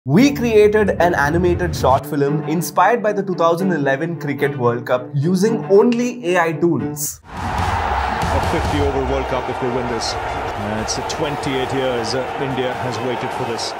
We created an animated short film inspired by the 2011 Cricket World Cup using only AI tools. A 50-over World Cup if they win this. It's 28 years India has waited for this.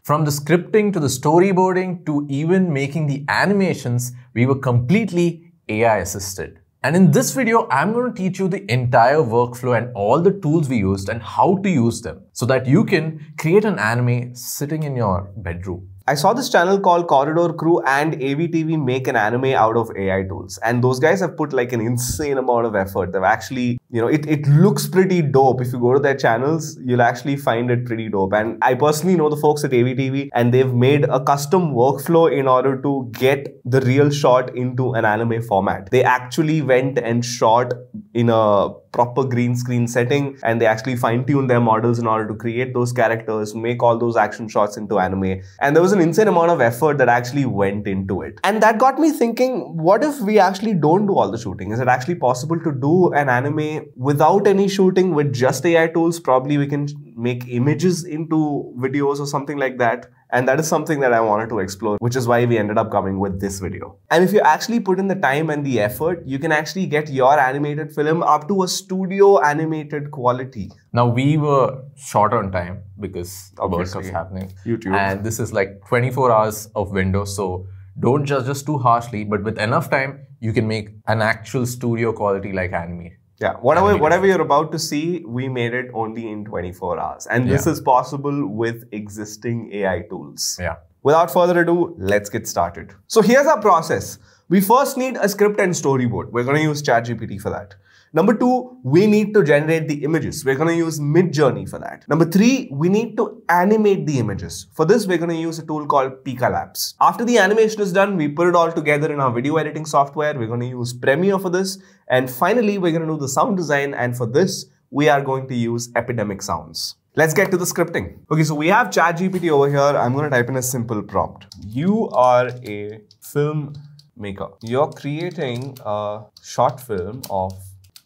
From the scripting to the storyboarding to even making the animations, we were completely AI assisted. And in this video, I'm going to teach you the entire workflow and all the tools we used and how to use them so that you can create an anime sitting in your bedroom. I saw this channel called Corridor Crew and AVTV make an anime out of AI tools. And those guys have put like an insane amount of effort. They've actually, it looks pretty dope. If you go to their channels, you'll actually find it pretty dope. And I personally know the folks at AVTV and they've made a custom workflow in order to get the real shot into an anime format. They actually went and shot in a proper green screen setting and they actually fine-tuned their models in order to create those characters, make all those action shots into anime. And there was an insane amount of effort that actually went into it. And that got me thinking, what if we actually don't do all the shooting? Is it actually possible to do an anime without any shooting with just AI tools? Probably we can make images into videos or something like that. And that is something that I wanted to explore, which is why we ended up coming with this video. And if you actually put in the time and the effort, you can actually get your animated film up to a studio animated quality. Now, we were short on time because the World Cup's happening. YouTube. And this is like 24 hours of window. So don't judge us too harshly, but with enough time, you can make an actual studio quality like anime. Yeah, whatever you're about to see, we made it only in 24 hours. And this is possible with existing AI tools. Yeah. Without further ado, let's get started. So here's our process. We first need a script and storyboard. We're going to use ChatGPT for that. Number 2, we need to generate the images. We're going to use Midjourney for that. Number 3, we need to animate the images. For this, we're going to use a tool called Pika Labs. After the animation is done, we put it all together in our video editing software. We're going to use Premiere for this. And finally, we're going to do the sound design. And for this, we are going to use Epidemic Sounds. Let's get to the scripting. Okay, so we have ChatGPT over here. I'm going to type in a simple prompt. You are a filmmaker. You're creating a short film of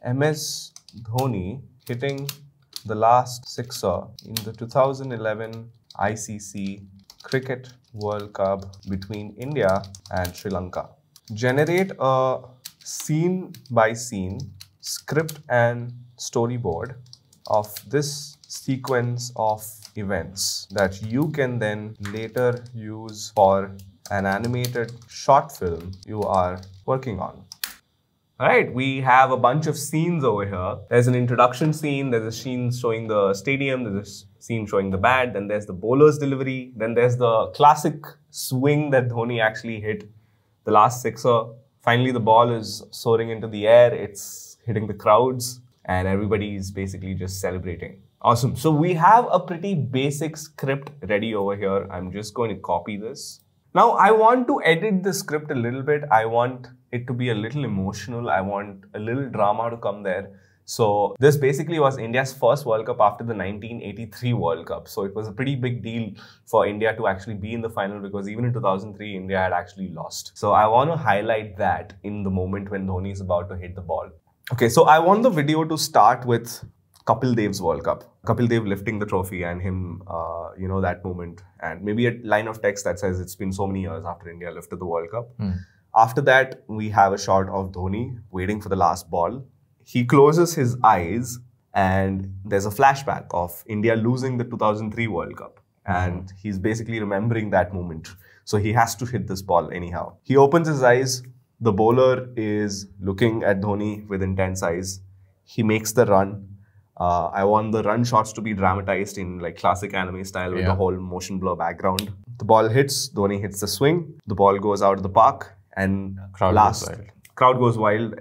MS Dhoni hitting the last sixer in the 2011 ICC Cricket World Cup between India and Sri Lanka. Generate a scene-by-scene script and storyboard of this sequence of events that you can then later use for an animated short film you are working on. Alright, we have a bunch of scenes over here. There's an introduction scene, there's a scene showing the stadium, there's a scene showing the bat, then there's the bowler's delivery, then there's the classic swing that Dhoni actually hit, the last sixer. Finally, the ball is soaring into the air, it's hitting the crowds, and everybody is basically just celebrating. Awesome. So we have a pretty basic script ready over here. I'm just going to copy this. Now, I want to edit the script a little bit. I want it to be a little emotional. I want a little drama to come there. So this basically was India's first World Cup after the 1983 World Cup. So it was a pretty big deal for India to actually be in the final because even in 2003, India had actually lost. So I want to highlight that in the moment when Dhoni is about to hit the ball. Okay, so I want the video to start with Kapil Dev's World Cup. Kapil Dev lifting the trophy and him, that moment. And maybe a line of text that says it's been so many years after India lifted the World Cup. After that, we have a shot of Dhoni waiting for the last ball. He closes his eyes and there's a flashback of India losing the 2003 World Cup. And he's basically remembering that moment. So he has to hit this ball anyhow. He opens his eyes. The bowler is looking at Dhoni with intense eyes. He makes the run. I want the run shots to be dramatized in like classic anime style with the whole motion blur background. The ball hits, Dhoni hits the swing, the ball goes out of the park and crowd goes wild.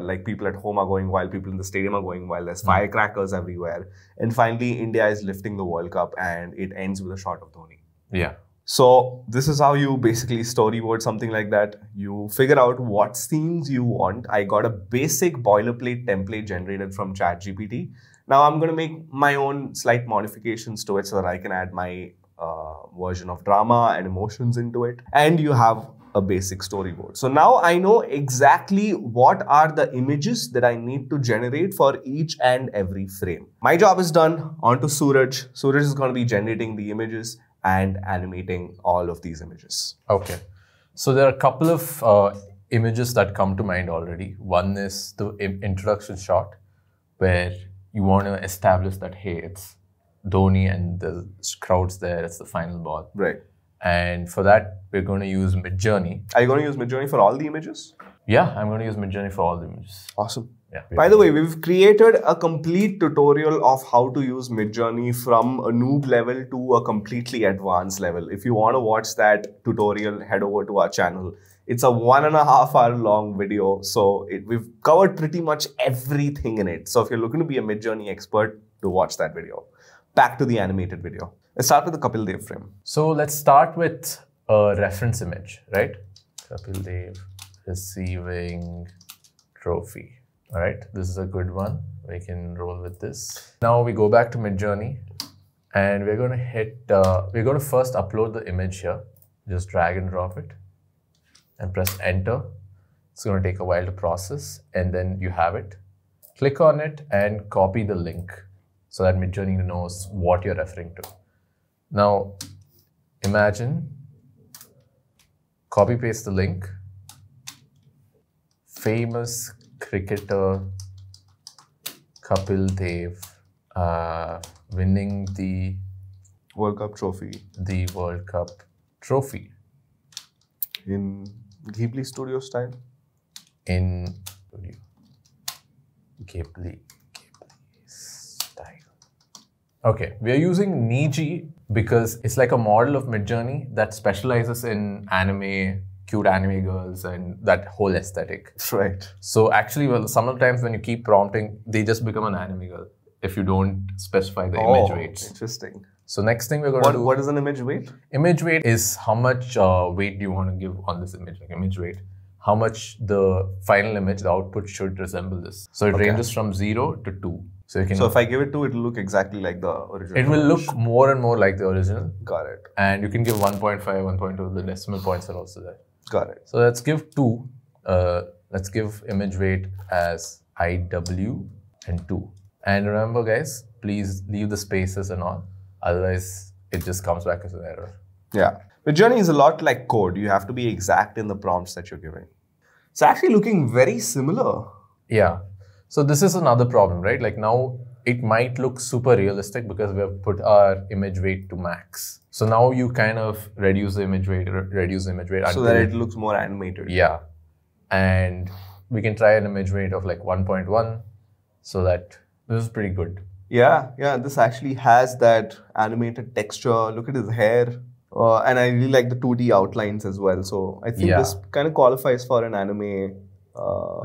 Like people at home are going wild, people in the stadium are going wild, there's firecrackers everywhere. And finally, India is lifting the World Cup and it ends with a shot of Dhoni. Yeah. So this is how you basically storyboard something like that. You figure out what scenes you want. I got a basic boilerplate template generated from ChatGPT. Now I'm going to make my own slight modifications to it so that I can add my version of drama and emotions into it. And you have a basic storyboard. So now I know exactly what are the images that I need to generate for each and every frame. My job is done. On to Suraj. Suraj is going to be generating the images and animating all of these images. Okay. So there are a couple of images that come to mind already. One is the introduction shot where you want to establish that, hey, it's Dhoni and the crowd's there, it's the final ball. Right. And for that, we're going to use Midjourney. Are you going to use Midjourney for all the images? Yeah, I'm going to use Midjourney for all the images. Awesome. Yeah. By the way, we've created a complete tutorial of how to use Midjourney from a noob level to a completely advanced level. If you want to watch that tutorial, head over to our channel. It's a 1.5 hour long video. So we've covered pretty much everything in it. So if you're looking to be a Midjourney expert, do watch that video. Back to the animated video. Let's start with the Kapil Dev frame. So let's start with a reference image, right? Kapil Dev receiving trophy. All right, this is a good one. We can roll with this. Now we go back to Midjourney and we're going to hit, we're going to first upload the image here. Just drag and drop it and press enter. It's going to take a while to process and then you have it. Click on it and copy the link so that Midjourney knows what you're referring to. Now, imagine, copy paste the link, famous cricketer Kapil Dev winning the World Cup trophy. The World Cup trophy. In Ghibli Studio style? In Ghibli style. Okay, we are using Niji because it's like a model of Midjourney that specializes in anime, cute anime girls and that whole aesthetic. Right. So actually, well, sometimes when you keep prompting, they just become an anime girl if you don't specify the image weights. Interesting. So next thing we're going to do... What is an image weight? Image weight is how much weight do you want to give on this image, like image weight. How much the final image, the output should resemble this. So it ranges from 0 to 2. So you can. So if I give it 2, it will look exactly like the original. It will look more and more like the original. Got it. And you can give 1.5, 1.2. The decimal points are also there. Got it. So let's give 2. Let's give image weight as IW and 2. And remember, guys, please leave the spaces and all. Otherwise, it just comes back as an error. Yeah. Midjourney is a lot like code. You have to be exact in the prompts that you're giving. It's actually looking very similar. Yeah. So this is another problem, right? Like now it might look super realistic because we have put our image weight to max. So now you kind of reduce the image weight, so that it looks more animated. Yeah. And we can try an image weight of like 1.1 so that this is pretty good. Yeah. Yeah. This actually has that animated texture. Look at his hair. And I really like the 2D outlines as well. So I think this kind of qualifies for an anime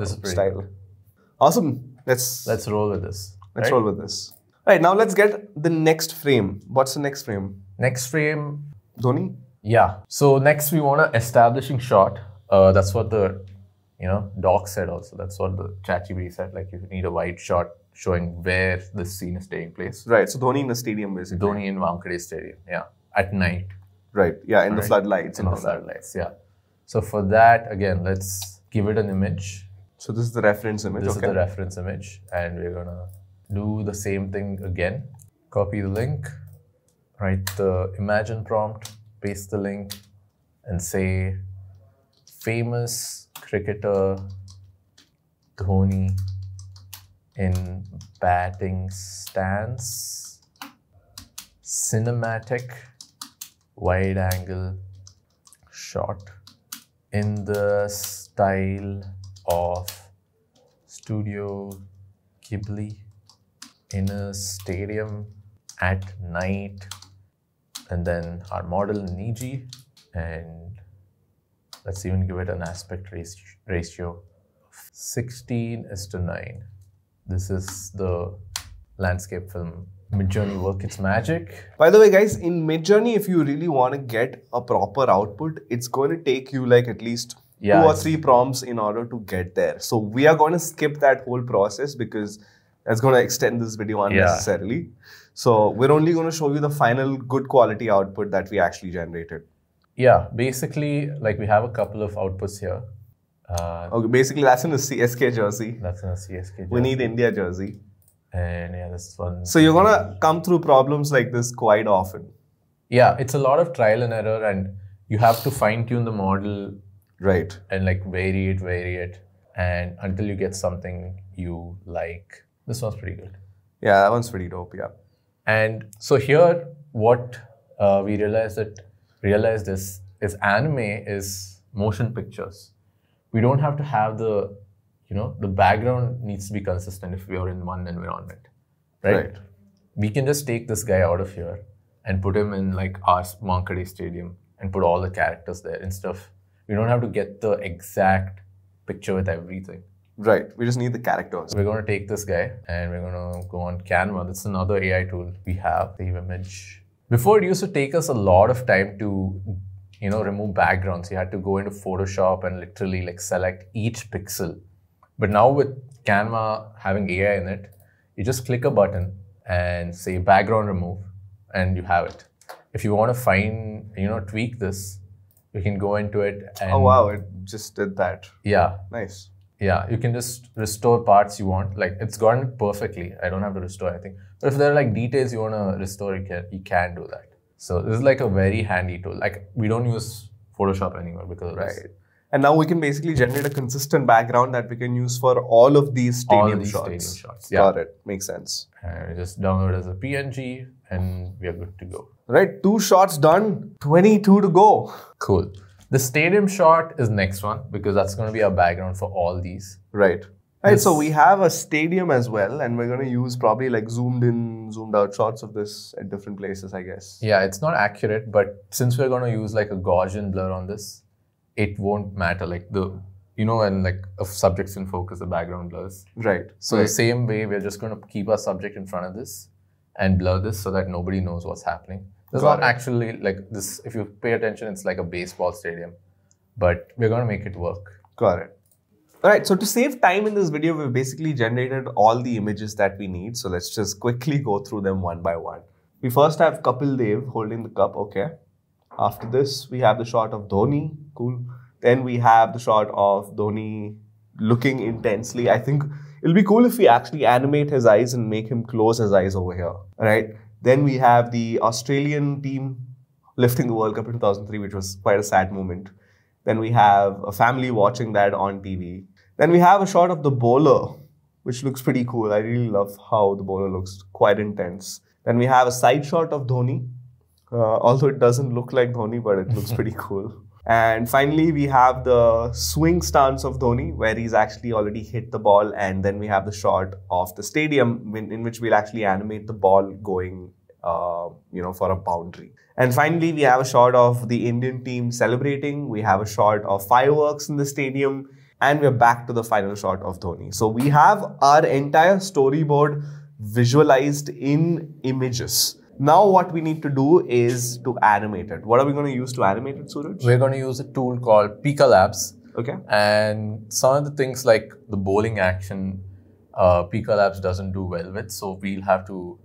style. Good. Awesome. Let's roll with this. Let's roll with this. Right, now let's get the next frame. What's the next frame? Next frame. Dhoni? Yeah. So next we want an establishing shot. That's what the doc said also. That's what the ChatGPT said. Like you need a wide shot showing where the scene is taking place. Right. So Dhoni in the stadium basically. Dhoni in Wankhede Stadium. Yeah. At night. Right. Yeah. In the floodlights. In the floodlights. Yeah. So for that, again, let's give it an image. So this is the reference image. This is the reference image. And we're going to do the same thing again. Copy the link. Write the imagine prompt. Paste the link. And say, famous cricketer Dhoni in batting stance. Cinematic wide angle shot in the style of Studio Ghibli in a stadium at night, and then our model Niji, and let's even give it an aspect ratio of 16:9. This is the landscape film. Midjourney work its magic. By the way, guys, in Midjourney, if you really want to get a proper output, it's going to take you like at least 2 or 3 prompts in order to get there. So we are going to skip that whole process because that's going to extend this video unnecessarily. So we're only going to show you the final good quality output that we actually generated. Yeah, basically, like we have a couple of outputs here. Okay, basically that's in a CSK jersey. That's in a CSK jersey. We need India jersey. And yeah, this one. So you're gonna come through problems like this quite often. Yeah, it's a lot of trial and error, and you have to fine tune the model. Right. And like vary it, and until you get something you like. This one's pretty good. Yeah, that one's pretty dope. Yeah. And so here, what we realized is anime is motion pictures. We don't have to have the background needs to be consistent if we are in one environment, right? We can just take this guy out of here and put him in like our Wankhede Stadium and put all the characters there instead of, we don't have to get the exact picture with everything. Right, we just need the characters. We're going to take this guy and we're going to go on Canva. That's another AI tool we have, save image. Before, it used to take us a lot of time to remove backgrounds. You had to go into Photoshop and literally like select each pixel. But now with Canva having AI in it, you just click a button and say background remove and you have it. If you want to find, tweak this, you can go into it and... Oh wow, it just did that. Yeah. Nice. Yeah, you can just restore parts you want. Like it's gotten it perfectly. I don't have to restore anything. But if there are like details you want to restore, you can do that. So this is like a very handy tool. Like we don't use Photoshop anymore because of this. And now we can basically generate a consistent background that we can use for all of these stadium shots. Yeah. Got it. Makes sense. And just download it as a PNG and we are good to go. Right, 2 shots done, 22 to go. Cool. The stadium shot is next one because that's going to be our background for all these. Right. Right, so we have a stadium as well, and we're going to use probably like zoomed in, zoomed out shots of this at different places, I guess. Yeah, it's not accurate, but since we're going to use like a Gaussian blur on this, it won't matter. Like when like a subject's in focus, the background blurs. Right. So the same way, we're just going to keep our subject in front of this and blur this so that nobody knows what's happening. It's not actually like this. If you pay attention, it's like a baseball stadium, but we're going to make it work. Got it. All right, so to save time in this video, we've basically generated all the images that we need. So let's just quickly go through them one by one. We first have Kapil Dev holding the cup, okay. After this, we have the shot of Dhoni, cool. Then we have the shot of Dhoni looking intensely. I think it'll be cool if we actually animate his eyes and make him close his eyes over here, all right. Then we have the Australian team lifting the World Cup in 2003, which was quite a sad moment. Then we have a family watching that on TV. Then we have a shot of the bowler, which looks pretty cool. I really love how the bowler looks, quite intense. Then we have a side shot of Dhoni, although it doesn't look like Dhoni, but it looks pretty cool. And finally, we have the swing stance of Dhoni, where he's actually already hit the ball. And then we have the shot of the stadium in which we'll actually animate the ball going, for a boundary. And finally, we have a shot of the Indian team celebrating. We have a shot of fireworks in the stadium. And we're back to the final shot of Dhoni. So we have our entire storyboard visualized in images. Now what we need to do is to animate it. What are we going to use to animate it, Suraj? We're going to use a tool called Pika Labs. Okay. And some of the things like the bowling action, Pika Labs doesn't do well with, so we'll have to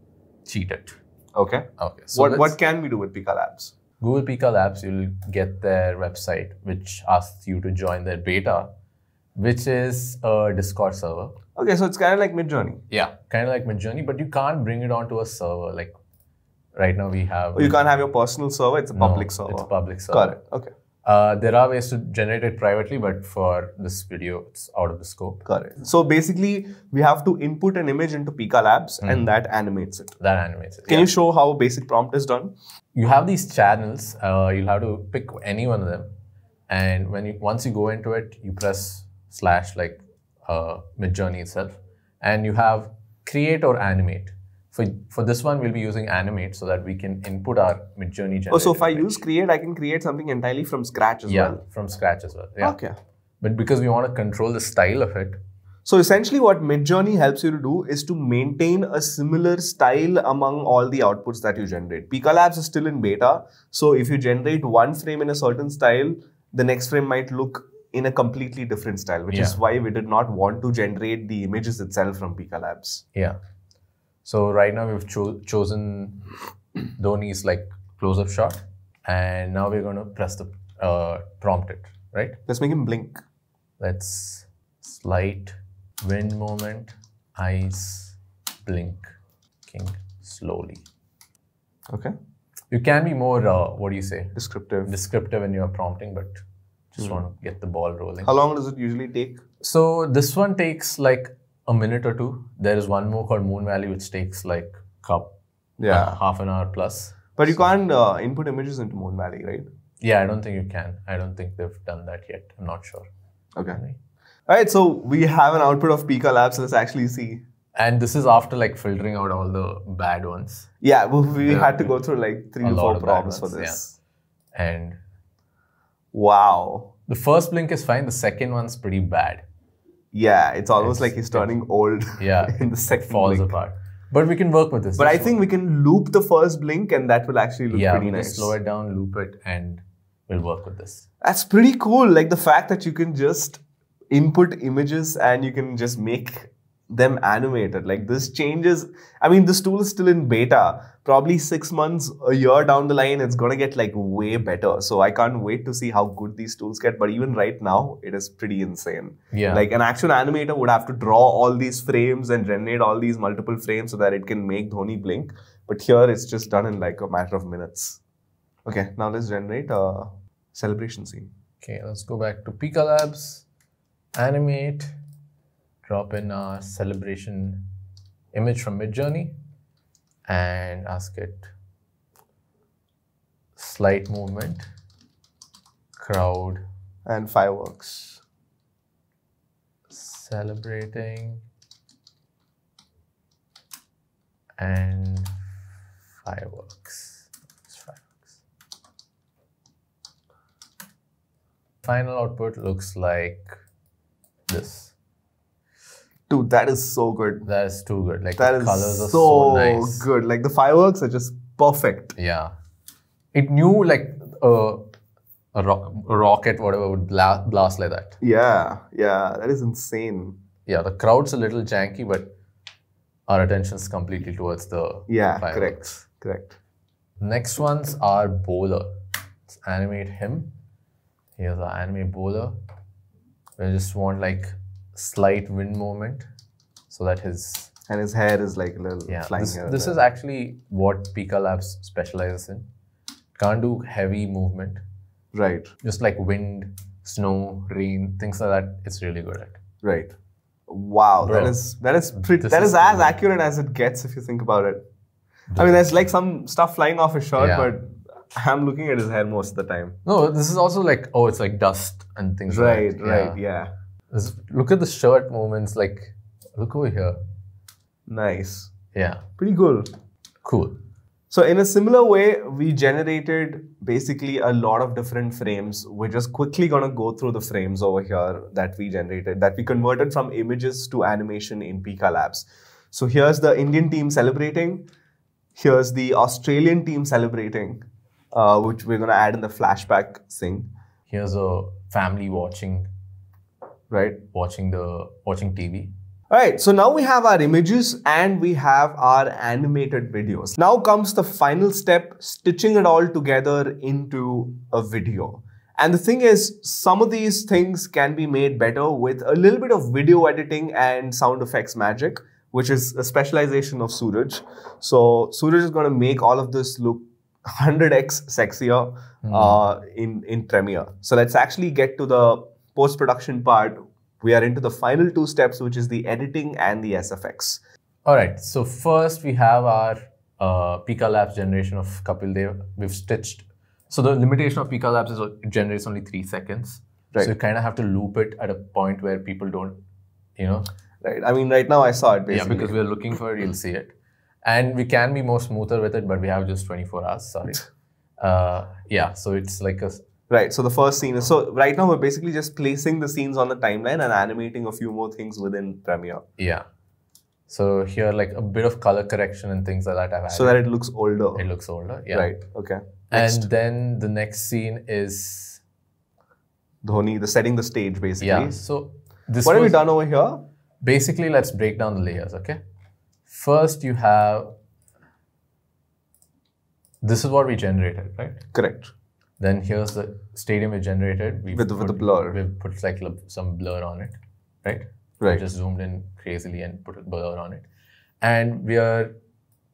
cheat it. Okay. Okay. So what can we do with Pika Labs? Google Pika Labs, you'll get their website, which asks you to join their beta, which is a Discord server. Okay, so it's kind of like Midjourney. Yeah, kind of like Midjourney, but you can't bring it onto a server. Like right now we have... Oh, you can't have your personal server, it's a public server. It's a public server. Got it, okay. There are ways to generate it privately, but for this video, it's out of the scope. Got it. So basically, we have to input an image into Pika Labs and that animates it. That animates it. Can you show how a basic prompt is done? You have these channels. You'll have to pick any one of them. And once you go into it, you press / like Midjourney itself. And you have create or animate. For this one, we'll be using animate so that we can input our Midjourney generated. Oh, so if I use create, I can create something entirely from scratch as well? Yeah, from scratch as well. Yeah. Okay. But because we want to control the style of it. So essentially what Midjourney helps you to do is to maintain a similar style among all the outputs that you generate. Pika Labs is still in beta. So if you generate one frame in a certain style, the next frame might look in a completely different style, which is why we did not want to generate the images itself from Pika Labs. Yeah. So right now we've chosen Dhoni's like close-up shot. And now we're going to press the prompt it, right? Let's make him blink. Let's slight wind moment, eyes blinking slowly. Okay. You can be more, what do you say? Descriptive When you're prompting, but just want to get the ball rolling. How long does it usually take? So this one takes like a minute or two. There is one more called Moon Valley, which takes like half an hour plus. But you can't input images into Moon Valley, right? Yeah, I don't think you can. I don't think they've done that yet. I'm not sure. Okay. All right, so we have an output of Pika Labs. Let's actually see. And this is after like filtering out all the bad ones. Yeah, we had to go through like 3 to 4 prompts for this. Yeah. And wow. The first blink is fine. The second one's pretty bad. Yeah, it's almost like he's turning old. Yeah, in the second falls blink. apart. But we can work with this. But I think we can loop the first blink and that will actually look pretty nice. Just slow it down, loop it, and we'll work with this. That's pretty cool. Like the fact that you can just input images and you can just make them animated. Like this changes. I mean, this tool is still in beta. Probably 6 months, a year down the line, it's going to get like way better. So I can't wait to see how good these tools get. But even right now, it is pretty insane. Yeah. Like an actual animator would have to draw all these frames and generate all these multiple frames so that it can make Dhoni blink. But here, it's just done in like a matter of minutes. Okay, now let's generate a celebration scene. Okay, let's go back to Pika Labs, animate, drop in our celebration image from Midjourney, and ask it slight movement, crowd, and fireworks. Celebrating and fireworks. Final output looks like this. Dude, that is so good. That is too good. Like that the is colors are so nice. Good. Like the fireworks are just perfect. Yeah. It knew like a rocket, whatever, would blast like that. Yeah. Yeah. That is insane. Yeah. The crowd's a little janky, but our attention is completely towards the fireworks. Correct. Next ones are bowler. Let's animate him. Here's our anime bowler. We just want like slight wind movement so that his hair is like a little flying here. This is actually what Pika Labs specializes in. Can't do heavy movement. Right. Just like wind, snow, rain, things like that. It's really good at. Right. Wow. Bro, that is as accurate as it gets if you think about it. I mean, there's like some stuff flying off his shirt, but I'm looking at his hair most of the time. No, this is also like, oh, it's like dust and things like that. Right, yeah. Look at the shirt movements, like, look over here. Nice. Yeah. Pretty cool. Cool. So in a similar way, we generated basically a lot of different frames. We're just quickly going to go through the frames over here that we generated, that we converted from images to animation in Pika Labs. So here's the Indian team celebrating. Here's the Australian team celebrating, which we're going to add in the flashback thing. Here's a family watching. Right. Watching TV. All right, so now we have our images and we have our animated videos. Now comes the final step, stitching it all together into a video. And the thing is, some of these things can be made better with a little bit of video editing and sound effects magic, which is a specialization of Suraj. So Suraj is going to make all of this look 100x sexier in Premiere. So let's actually get to the post-production part. We are into the final 2 steps, which is the editing and the SFX. All right. So first we have our Pika Labs generation of Kapil Dev. We've stitched. So the limitation of Pika Labs is it generates only 3 seconds. Right. So you kind of have to loop it at a point where people don't, Right. I mean, right now I saw it basically. Yeah, because we're looking for it, you'll see it. And we can be more smoother with it, but we have just 24 hours, sorry. So it's like a... Right, so the first scene is, so right now we're basically just placing the scenes on the timeline and animating a few more things within Premiere. Yeah. So here like a bit of color correction and things like that I've added. So that it looks older. It looks older, yeah. Right, okay. Next. And then the next scene is... Dhoni, setting the stage basically. Yeah, so this What have we done over here? Basically, let's break down the layers, okay? First you have this is what we generated, right? Correct. Then here's the stadium we generated. With the blur. We've put like some blur on it, right? Right. We just zoomed in crazily and put a blur on it. And we are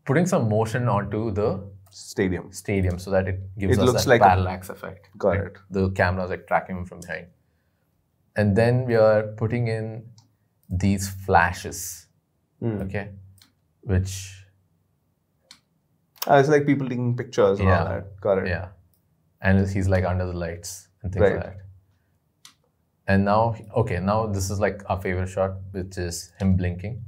putting some motion onto the Stadium. so that it gives us looks that like parallax effect. Got like it. The camera's like tracking him from behind. And then we are putting in these flashes, okay? Which... it's like people taking pictures and all Yeah. that. Got it. Yeah. And he's like under the lights and things like Right. that. And now, okay, now this is like our favorite shot, which is him blinking.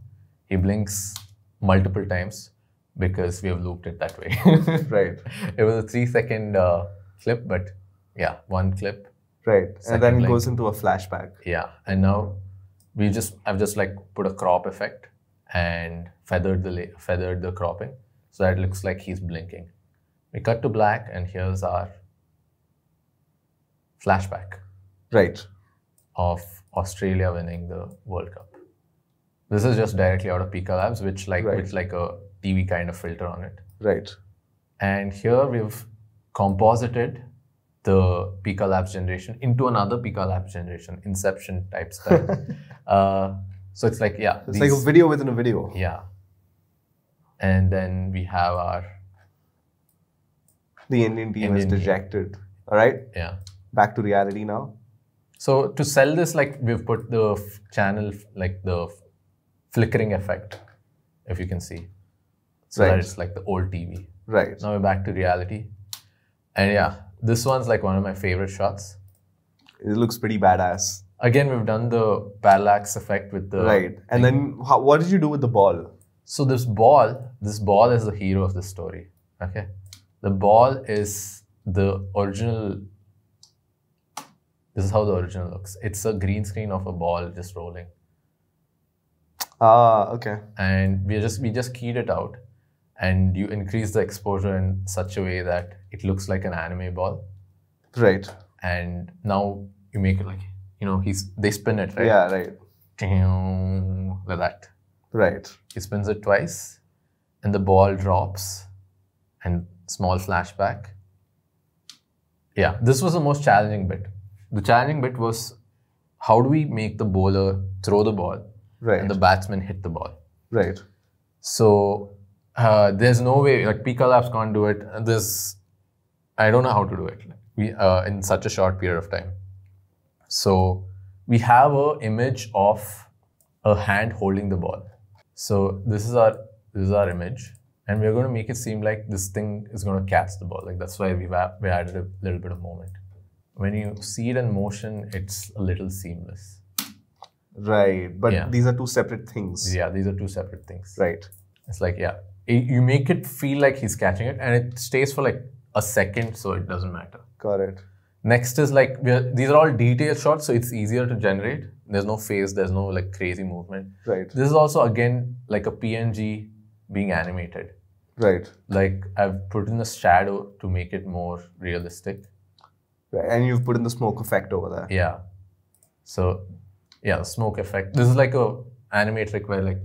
He blinks multiple times because we have looped it that way. Right. It was a 3-second clip, but yeah, one clip. Right. Second And then it blink. goes into a flashback. Yeah. And now I've just like put a crop effect and feathered the cropping so that it looks like he's blinking. We cut to black and here's our flashback Right. of Australia winning the World Cup. This is just directly out of Pika Labs, which like a TV kind of filter on it. Right. And here we've composited the Pika Labs generation into another Pika Labs generation, Inception type style. So it's like, yeah. It's like a video within a video. Yeah. And then we have The Indian team is Indian team. dejected. All right. yeah. Back to reality now. So to sell this, like we've put the channel, like the flickering effect, if you can see. So that Right. it's like the old TV. Right. Now we're back to reality. And yeah, this one's like one of my favorite shots. It looks pretty badass. Again, we've done the parallax effect with the... Right. And then what did you do with the ball? So this ball is the hero of the story, okay? The ball is the original... This is how the original looks. It's a green screen of a ball just rolling. Okay. And we just keyed it out. And you increase the exposure in such a way that it looks like an anime ball. Right. And now you make it like, you know, they spin it, right? Yeah, right. Like that. Right. He spins it twice and the ball drops and small flashback. Yeah, this was the most challenging bit. The challenging bit was how do we make the bowler throw the ball Right. and the batsman hit the ball? Right. So there's no way, like Pika Labs can't do it. I don't know how to do it in such a short period of time. So we have an image of a hand holding the ball. So this is our image, and we're going to make it seem like this thing is going to catch the ball. Like that's why we added a little bit of moment. When you see it in motion, it's a little seamless. Right. But Yeah. these are two separate things. Yeah, these are two separate things. Right. It's like, yeah, you make it feel like he's catching it, and it stays for like a second, so it doesn't matter. Got it. Next is like, these are all detailed shots, so it's easier to generate. There's no phase, there's no like crazy movement. Right. This is also again like a PNG being animated. Right. Like I've put in a shadow to make it more realistic. Right. And you've put in the smoke effect over there. Yeah. So yeah, the smoke effect. This is like a animatrix where like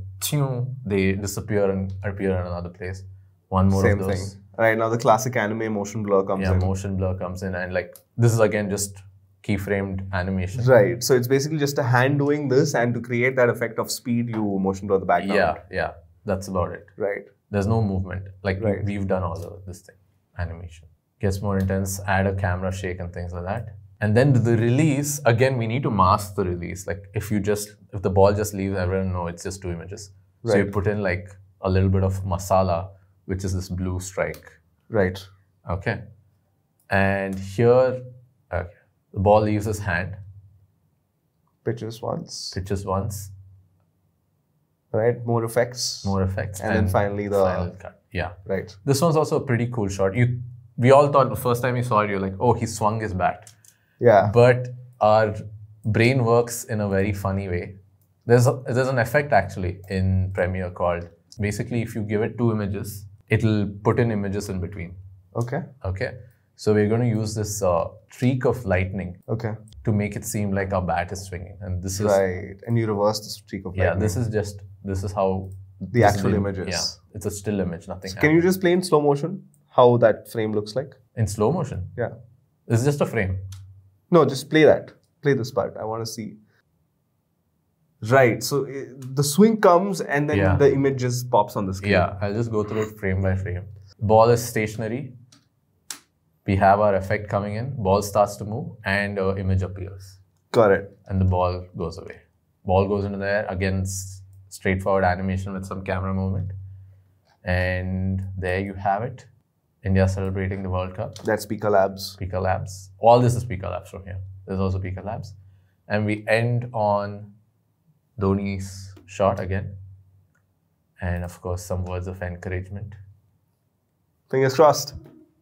they disappear and appear in another place. One more Same of those. thing. Right. Now the classic anime motion blur comes Yeah, in. motion blur comes in, and like this is again just keyframed animation. Right. So it's basically just a hand doing this, and to create that effect of speed, you motion blur the background. Yeah, that's about it. Right. There's no movement. Like Right. we've done all of this thing, animation. Gets more intense, add a camera shake and things like that. And then the release, again, we need to mask the release. Like if the ball just leaves, everyone know it's just two images. So you Right. put in like a little bit of masala, which is this blue strike. Right. Okay. And here, the ball leaves his hand, Pitches once. pitches once, Right. More effects. more effects. And then finally the- final cut. Yeah. Right. This one's also a pretty cool shot. We all thought the first time you saw it, you're like, oh, he swung his bat. Yeah. But our brain works in a very funny way. There's an effect actually in Premiere called, basically if you give it two images, it'll put in images in between. Okay. Okay. So we're going to use this streak of lightning Okay. to make it seem like our bat is swinging. And this is, Right. And you reverse the streak of yeah, lightning. this is how The this is actual images. Yeah. It's a still image, nothing Can you just play in slow motion? how that frame looks like? In slow motion. Yeah. It's just a frame. No, just play that. Play this part. I want to see. Right. So the swing comes and then the image just pops on the screen. Yeah. I'll just go through it frame by frame. Ball is stationary. We have our effect coming in. Ball starts to move and image appears. Correct. And the ball goes away. Ball goes into there. Again, straightforward animation with some camera movement. And there you have it. India celebrating the World Cup. That's Pika Labs. Pika Labs. All this is Pika Labs from here. There's also Pika Labs. And we end on Dhoni's shot again. And of course, some words of encouragement. Fingers crossed.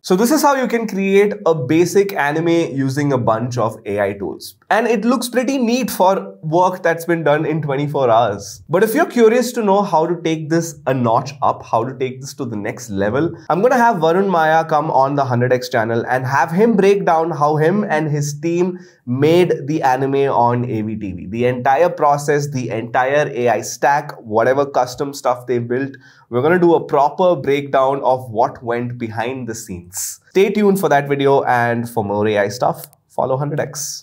So this is how you can create a basic anime using a bunch of AI tools. And it looks pretty neat for work that's been done in 24 hours. But if you're curious to know how to take this a notch up, how to take this to the next level, I'm going to have Varun Maya come on the 100x channel and have him break down how him and his team made the anime on AVTV. The entire process, the entire AI stack, whatever custom stuff they built, we're going to do a proper breakdown of what went behind the scenes. Stay tuned for that video, and for more AI stuff, follow 100x.